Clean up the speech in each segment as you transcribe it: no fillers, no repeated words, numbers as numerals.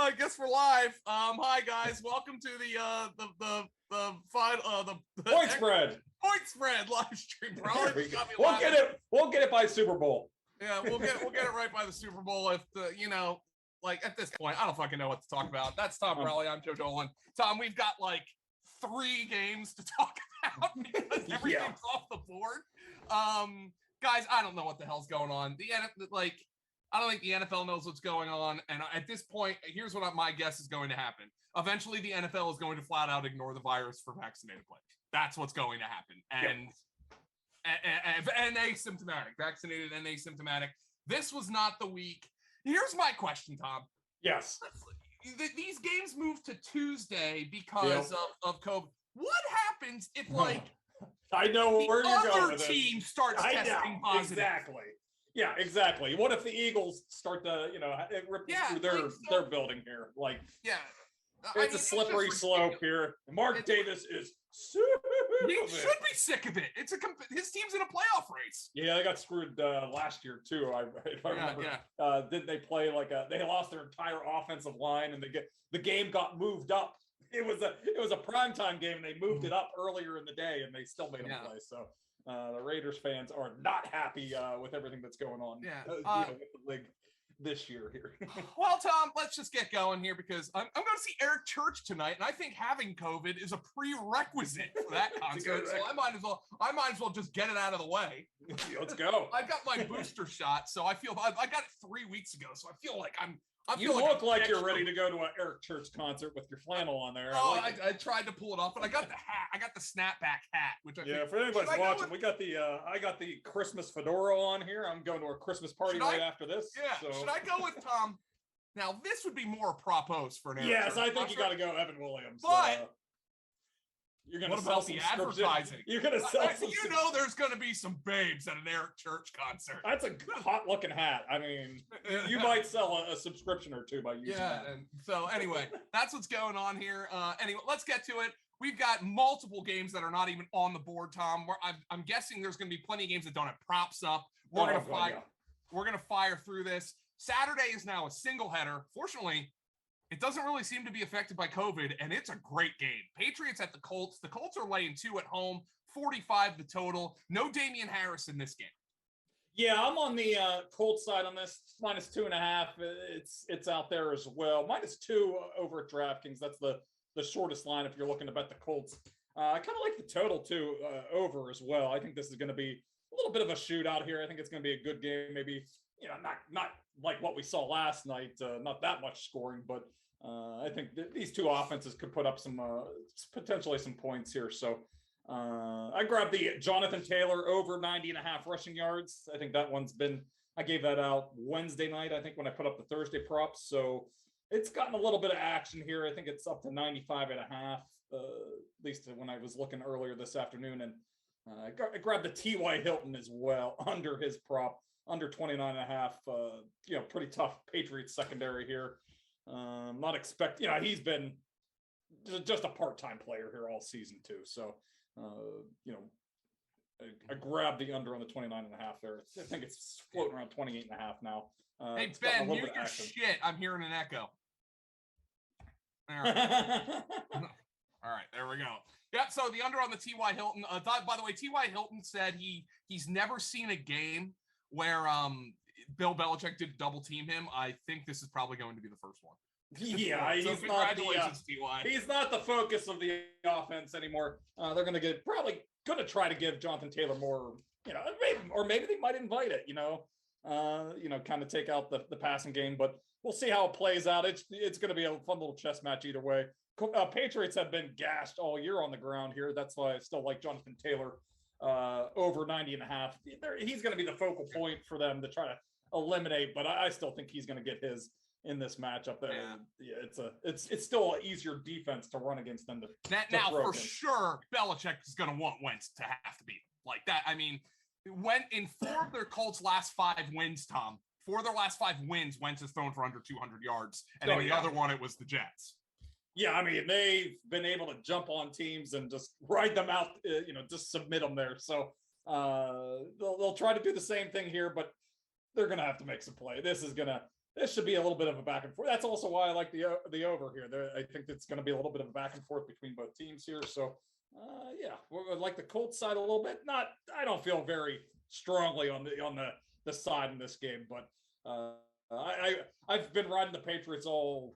I guess we're live. Hi guys, welcome to the Point Spread live stream. We'll get it by Super Bowl. Yeah, we'll get it right by the Super Bowl. If at this point, I don't fucking know what to talk about. That's Tom Brolley. I'm Joe Dolan. Tom, we've got like 3 games to talk about because everything's off the board. Guys, I don't know what the hell's going on. I don't think the NFL knows what's going on. And at this point, here's what my guess is going to happen. Eventually, the NFL is going to flat out ignore the virus for vaccinated players. That's what's going to happen. And asymptomatic, vaccinated and asymptomatic. This was not the week. Here's my question, Tom. Yes. These games moved to Tuesday because of COVID. What happens if, I know where you're going other team starts testing positive? Exactly. Yeah, exactly. What if the Eagles start to, rip through their building here? It's a slippery slope here. Mark Davis is he should be sick of it. His team's in a playoff race. Yeah, they got screwed last year too. If I remember, didn't they play they lost their entire offensive line and the game got moved up. It was a primetime game and they moved it up earlier in the day and they still made them play. So. The Raiders fans are not happy with everything that's going on with the league this year here. Well, Tom, let's just get going here because I'm going to see Eric Church tonight, and I think having COVID is a prerequisite for that concert. So I might as well just get it out of the way. Let's go. I got my booster shot, so I got it 3 weeks ago, so I feel like you look like you're ready to go to an Eric Church concert with your flannel on there. I tried to pull it off, but I got the hat. I got the snapback hat, which for anybody's watching, we got I got the Christmas fedora on here. I'm going to a Christmas party right after this. Yeah. So. Should I go with Tom? Now this would be more propose for an Eric Church. I think you got to go Evan Williams. But you're going to sell the advertising. You're going to sell some. There's going to be some babes at an Eric Church concert. That's a hot looking hat. I mean, you might sell a subscription or two by using that. And so anyway, that's what's going on here. Anyway, let's get to it. We've got multiple games that are not even on the board, Tom. I'm guessing there's going to be plenty of games that don't have props up. We're going to fire through this. Saturday is now a single header. Fortunately, it doesn't really seem to be affected by COVID, and it's a great game. Patriots at the Colts. The Colts are laying 2 at home, 45 the total. No Damian Harris in this game. Yeah, I'm on the Colts side on this. -2.5. It's out there as well. -2 over at DraftKings. That's the shortest line if you're looking to bet the Colts. I kind of like the total too over as well. I think this is going to be a little bit of a shootout here. I think it's going to be a good game. Maybe not like what we saw last night. Not that much scoring, but I think these two offenses could put up some potentially some points here. So I grabbed the Jonathan Taylor over 90.5 rushing yards. I think that one's I gave that out Wednesday night, I think, when I put up the Thursday props. So it's gotten a little bit of action here. I think it's up to 95.5, at least when I was looking earlier this afternoon. And I grabbed the T.Y. Hilton as well under his prop, under 29.5. Pretty tough Patriots secondary here. Not expect, he's been just a part-time player here all season too. So, I grabbed the under on the 29.5 there. I think it's floating around 28.5 now. Hey, Ben, mute your shit. I'm hearing an echo. All right. All right, there we go. Yeah, so the under on the T.Y. Hilton. By the way, T.Y. Hilton said he's never seen a game where Bill Belichick did double team him. I think this is probably going to be the first one. Yeah, so congratulations, T.Y. He's not the focus of the offense anymore. They're going to try to give Jonathan Taylor more, maybe they might invite it, kind of take out the passing game, but we'll see how it plays out. It's going to be a fun little chess match either way. Patriots have been gashed all year on the ground here. That's why I still like Jonathan Taylor over 90.5. He's going to be the focal point for them to try to eliminate, but I still think he's going to get his in this matchup. It's still an easier defense to run against them. For sure, Belichick is going to want Wentz to have to beat him like that. I mean, when in 4 of their Colts' last 5 wins, Tom, 4 of their last 5 wins, Wentz has thrown for under 200 yards, and the other one, it was the Jets. Yeah, I mean, they've been able to jump on teams and just ride them out, just submit them there. So they'll try to do the same thing here, but they're going to have to make some play. This is going to this should be a little bit of a back and forth. That's also why I like the over here. I think it's going to be a little bit of a back and forth between both teams here. So, yeah, we'd like the Colts side a little bit. I don't feel very strongly on the side in this game, but I've been riding the Patriots all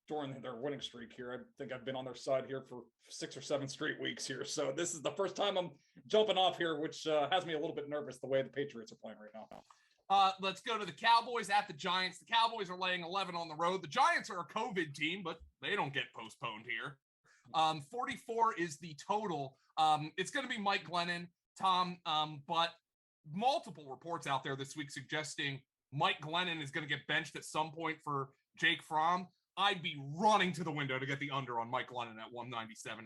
during their winning streak here. I think I've been on their side here for 6 or 7 straight weeks here. So this is the first time I'm jumping off here, which has me a little bit nervous the way the Patriots are playing right now. Let's go to the Cowboys at the Giants. The Cowboys are laying 11 on the road. The Giants are a COVID team, but they don't get postponed here. 44 is the total. It's going to be Mike Glennon, Tom, but multiple reports out there this week suggesting Mike Glennon is going to get benched at some point for Jake Fromm. I'd be running to the window to get the under on Mike Glennon at 197.5.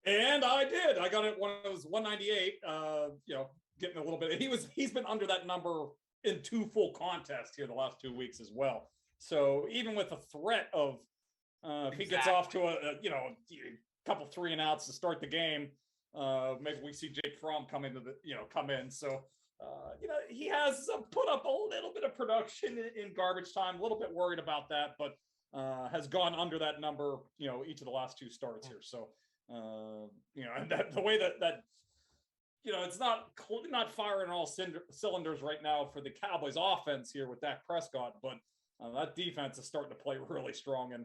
And I did. I got it when it was 198. Getting a little bit. He's been under that number in 2 full contests here the last 2 weeks as well. So even with the threat of if he gets off to a couple 3 and outs to start the game, maybe we see Jake Fromm come in. So he has put up a little bit of production in garbage time. A little bit worried about that, but has gone under that number, each of the last 2 starts here. So, and that the way that it's not firing all cylinders right now for the Cowboys offense here with Dak Prescott, but that defense is starting to play really strong, and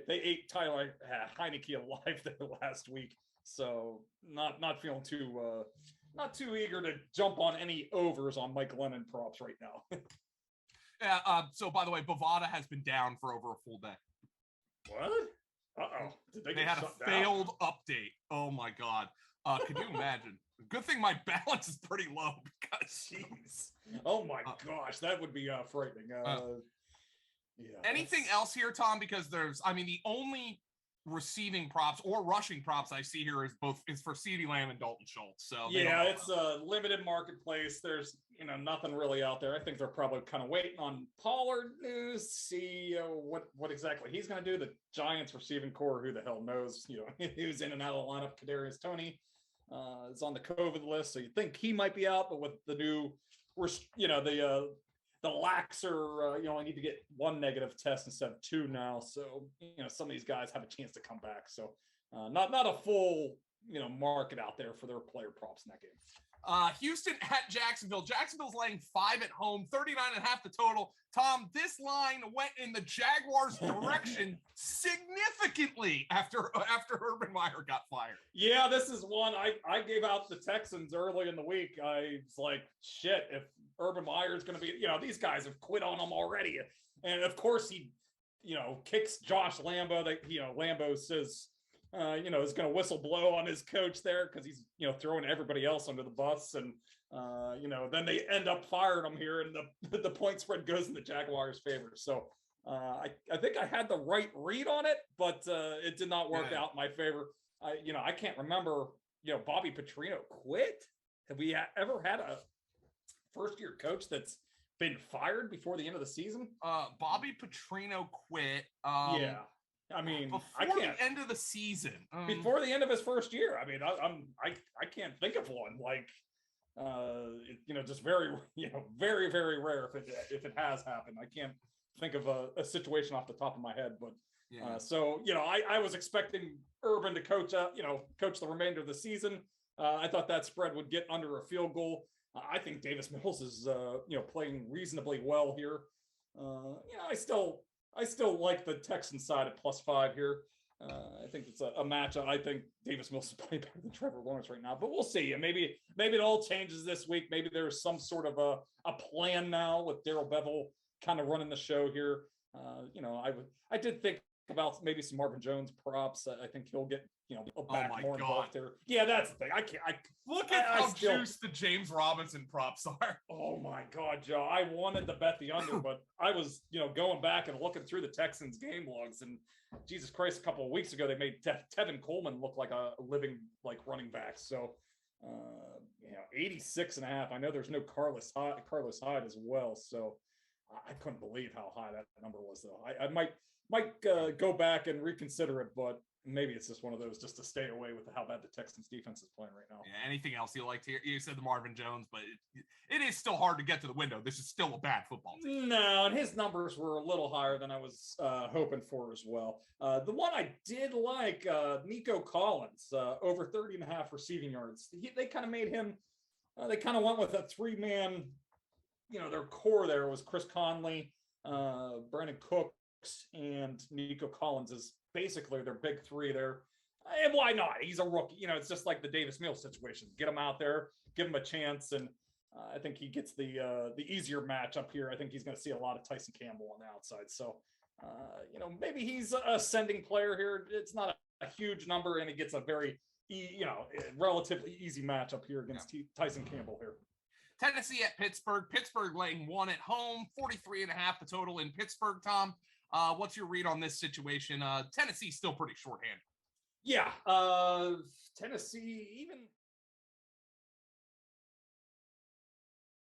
they ate Tyler Heineke alive there last week. So not feeling not too eager to jump on any overs on Mike Glennon props right now. Yeah. So by the way, Bovada has been down for over a full day. What? Uh-oh. Did they had a failed update. Oh my God. Could you imagine? Good thing my balance is pretty low because jeez. Oh my gosh, that would be frightening. Yeah. Anything else here, Tom? Because the only receiving props or rushing props I see here is for CeeDee Lamb and Dalton Schultz. So yeah, it's a limited marketplace. There's nothing really out there. I think they're probably kind of waiting on Pollard news, see what exactly he's going to do. The Giants receiving core, who the hell knows? Who's in and out of the lineup. Kadarius Toney is on the COVID list, so you think he might be out, but with the new, the laxer, you only need to get 1 negative test instead of 2 now. So, some of these guys have a chance to come back. So not a full, market out there for their player props in that game. Houston at Jacksonville. Jacksonville's laying 5 at home, 39.5 the total. Tom, this line went in the Jaguars' direction significantly after Urban Meyer got fired. Yeah, this is one I gave out the Texans early in the week. I was like, shit, if Urban Meyer is going to be, these guys have quit on him already. And of course he, kicks Josh Lambo. Lambo says, is going to whistle blow on his coach there because he's, throwing everybody else under the bus. And, then they end up firing him here, and the point spread goes in the Jaguars' favor. So I think I had the right read on it, but it did not work out in my favor. I can't remember, Bobby Petrino quit. Have we ever had a first-year coach that's been fired before the end of the season? Bobby Petrino quit. Yeah. Before the end of the season. Before the end of his first year. I can't think of one. Like, just very, very, very rare if it has happened. I can't think of a situation off the top of my head, but I was expecting Urban to coach the remainder of the season. I thought that spread would get under a field goal. I think Davis Mills is, playing reasonably well here. I still like the Texans side at +5 here. I think it's a matchup. I think Davis Mills is playing better than Trevor Lawrence right now, but we'll see. And maybe it all changes this week. Maybe there's some sort of a plan now with Darrell Bevell kind of running the show here. I did think about maybe some Marvin Jones props. I think he'll get more involved there. Yeah, that's the thing. I can't. Look at how juiced the James Robinson props are. Oh my God, Joe! I wanted to bet the under, but I was going back and looking through the Texans game logs, and Jesus Christ, a couple of weeks ago they made Tevin Coleman look like a living running back. So 86.5. I know there's no Carlos Hyde as well, so I couldn't believe how high that number was, though. I might go back and reconsider it, but maybe it's just one of those just to stay away with how bad the Texans defense is playing right now. Yeah, anything else you liked here? You said the Marvin Jones, but it is still hard to get to the window. This is still a bad football team. No, and his numbers were a little higher than I was hoping for as well. The one I did like, Nico Collins, over 30.5 receiving yards. They kind of made him, they kind of went with a three-man, their core there was Chris Conley, Brandon Cooks, and Nico Collins is basically their big three there. And why not? He's a rookie. It's just like the Davis Mills situation. Get him out there, give him a chance, and I think he gets the easier match up here. I think he's going to see a lot of Tyson Campbell on the outside. So, maybe he's a ascending player here. It's not a huge number, and he gets a very, relatively easy match up here against Tyson Campbell here. Tennessee at Pittsburgh. Pittsburgh laying 1 at home, 43.5 the total in Pittsburgh, Tom. What's your read on this situation? Tennessee's still pretty shorthanded. Yeah, Tennessee,